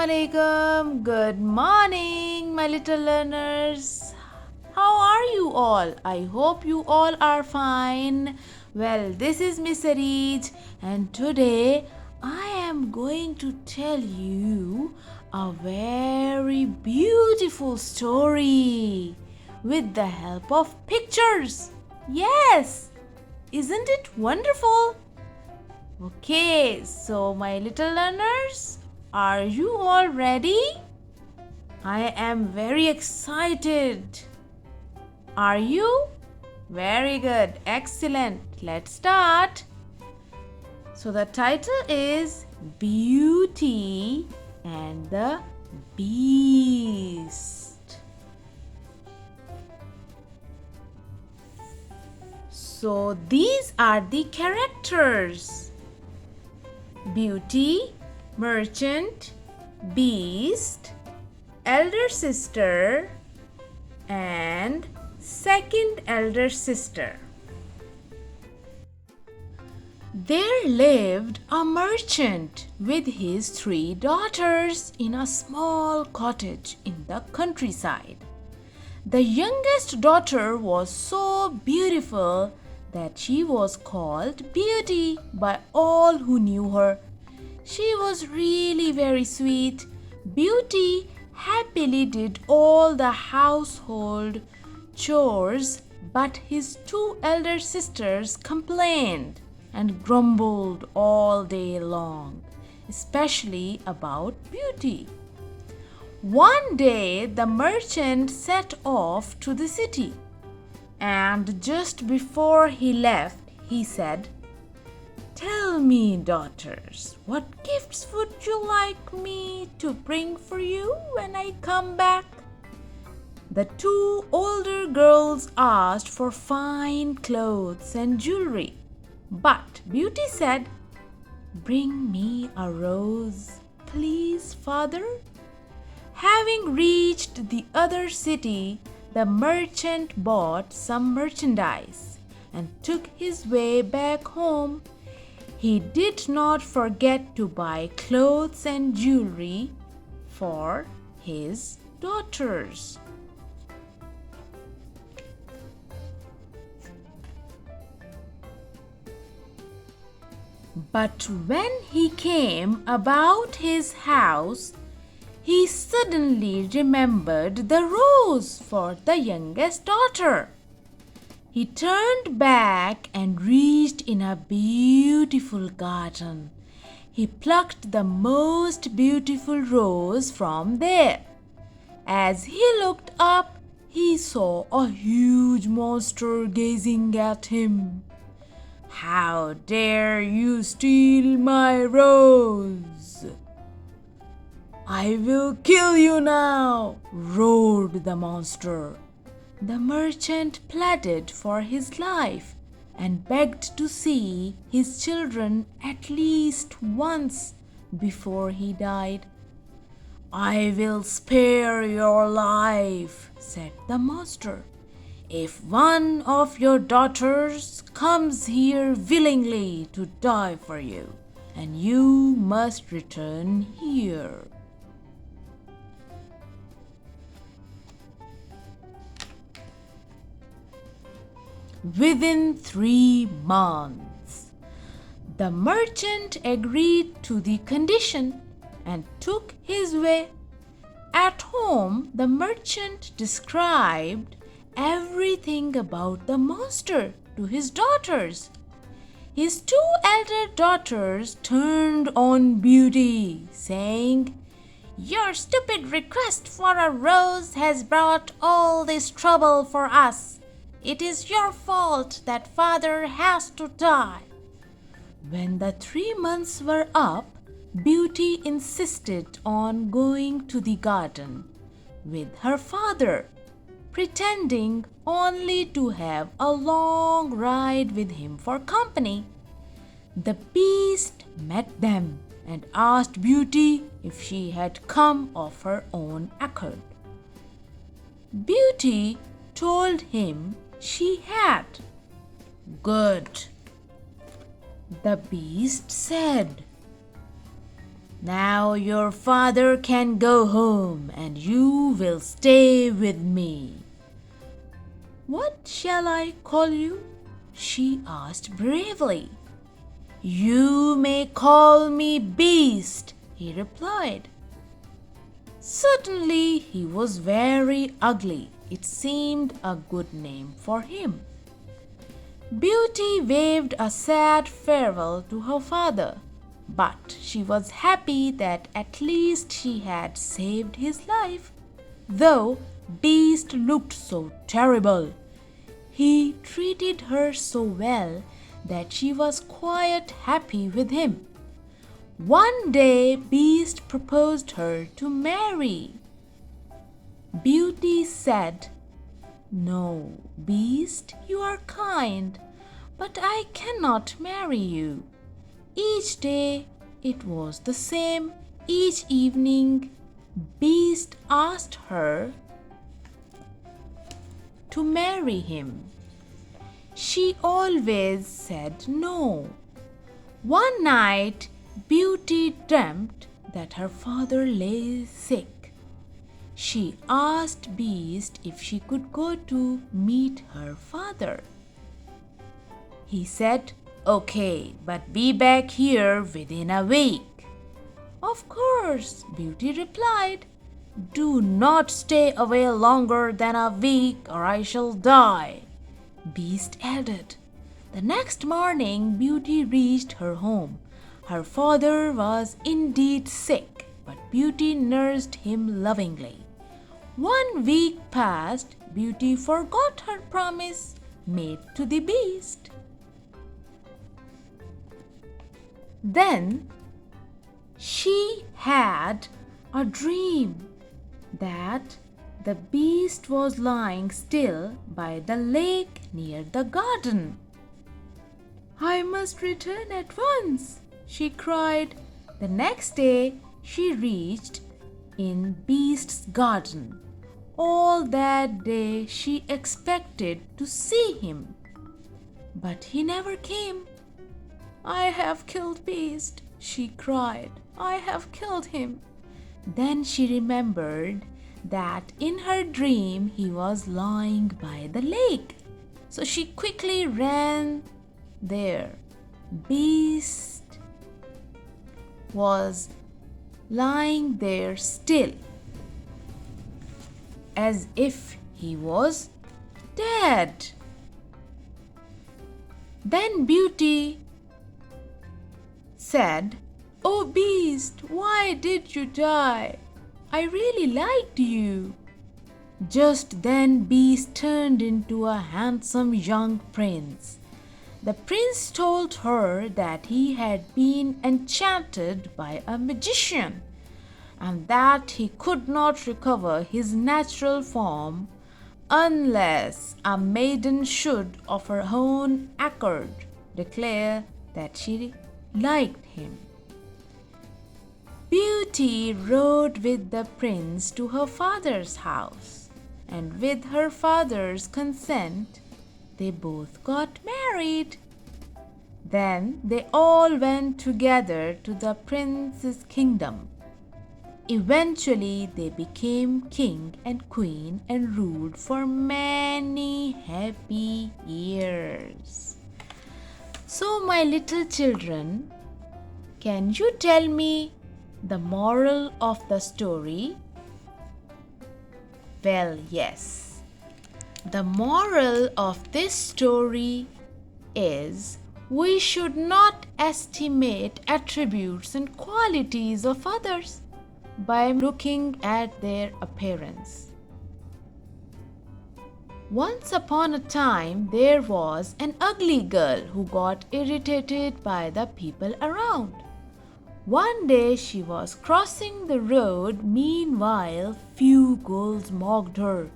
Assalamualaikum. Good morning, my little learners. How are you all? I hope you all are fine. Well, this is Miss Arij, and today I am going to tell you a very beautiful story with the help of pictures. Yes, isn't it wonderful? Okay, so my little learners, are you all ready? I am very excited. Are you? Very good, excellent. Let's start. So the title is Beauty and the Beast. So these are the characters: Beauty, Merchant, Beast, elder sister, and second elder sister. There lived a merchant with his 3 daughters in a small cottage in the countryside. The youngest daughter was so beautiful that she was called Beauty by all who knew her. She was really very sweet. Beauty happily did all the household chores, but his 2 elder sisters complained and grumbled all day long, especially about Beauty. One day the merchant set off to the city, and just before he left, he said, "Tell me, daughters, what gifts would you like me to bring for you when I come back?" The 2 older girls asked for fine clothes and jewelry, but Beauty said, "Bring me a rose, please, father." Having reached the other city, the merchant bought some merchandise and took his way back home. He did not forget to buy clothes and jewelry for his daughters. But when he came about his house, he suddenly remembered the rose for the youngest daughter. He turned back and reached in a beautiful garden. He plucked the most beautiful rose from there. As he looked up, he saw a huge monster gazing at him. "How dare you steal my rose? I will kill you now!" roared the monster. The merchant pleaded for his life and begged to see his children at least once before he died. "I will spare your life," said the monster, "if one of your daughters comes here willingly to die for you, and you must return here." Within 3 months, the merchant agreed to the condition and took his way. At home, the merchant described everything about the monster to his daughters. His 2 elder daughters turned on Beauty, saying, "Your stupid request for a rose has brought all this trouble for us. It is your fault that father has to die." When the 3 months were up, Beauty insisted on going to the garden with her father, pretending only to have a long ride with him for company. The Beast met them and asked Beauty if she had come of her own accord. Beauty told him she had. "Good," the Beast said. Now your father can go home and you will stay with me." "What shall I call you?" she asked bravely. "You may call me Beast," he replied. Certainly he was very ugly. It seemed a good name for him. Beauty waved a sad farewell to her father, but she was happy that at least she had saved his life, though Beast looked so terrible. He treated her so well that she was quite happy with him. One day Beast proposed her to marry. Beauty said, "No, Beast, you are kind, but I cannot marry you." Each day it was the same. Each evening Beast asked her to marry him. She always said no. One night Beauty dreamt that her father lay sick. She asked Beast if she could go to meet her father. He said, "Okay, but be back here within a week." "Of course," Beauty replied. "Do not stay away longer than a week or I shall die," Beast added. The next morning Beauty reached her home. Her father was indeed sick, but Beauty nursed him lovingly. 1 week passed. Beauty forgot her promise made to the Beast. Then she had a dream that the Beast was lying still by the lake near the garden. "I must return at once," she cried. The next day she reached in Beast's garden. All that day she expected to see him, but he never came. "I have killed Beast," she cried. "I have killed him." Then she remembered that in her dream he was lying by the lake. So she quickly ran there. Beast was lying there still, as if he was dead. Then Beauty said, "Oh Beast, why did you die? I really liked you." Just then Beast turned into a handsome young prince. The prince told her that he had been enchanted by a magician and that he could not recover his natural form unless a maiden should of her own accord declare that she liked him. Beauty rode with the prince to her father's house, and with her father's consent, they both got married. Then they all went together to the prince's kingdom. Eventually, they became king and queen and ruled for many happy years. So, my little children, can you tell me the moral of the story? Well, yes. The moral of this story is we should not estimate attributes and qualities of others by looking at their appearance. Once upon a time, there was an ugly girl who got irritated by the people around. One day she was crossing the road. Meanwhile, few girls mocked her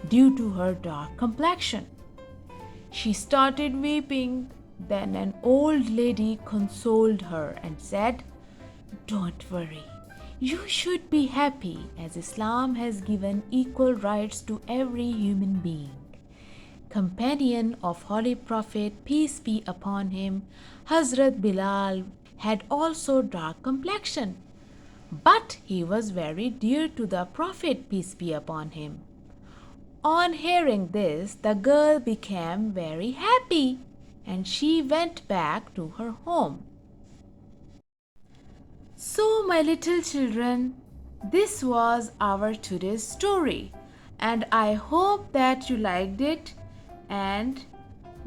due to her dark complexion. She started weeping. Then an old lady consoled her and said, "Don't worry. You should be happy, as Islam has given equal rights to every human being." Companion of Holy Prophet, peace be upon him, Hazrat Bilal, had also dark complexion. but he was very dear to the Prophet, peace be upon him. On hearing this, the girl became very happy and she went back to her home. So, my little children, this was our today's story, and I hope that you liked it and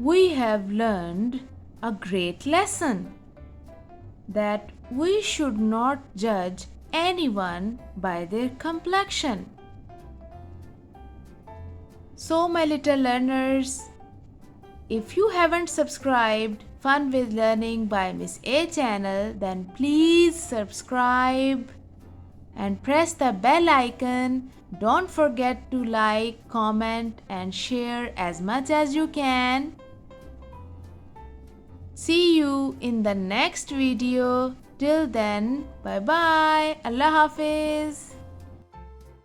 we have learned a great lesson that we should not judge anyone by their complexion. So, my little learners, if you haven't subscribed Fun with Learning by Miss A channel, then please subscribe and press the bell icon. Don't forget to like, comment and share as much as you can. See you in the next video. Till then, bye bye. Allah Hafiz.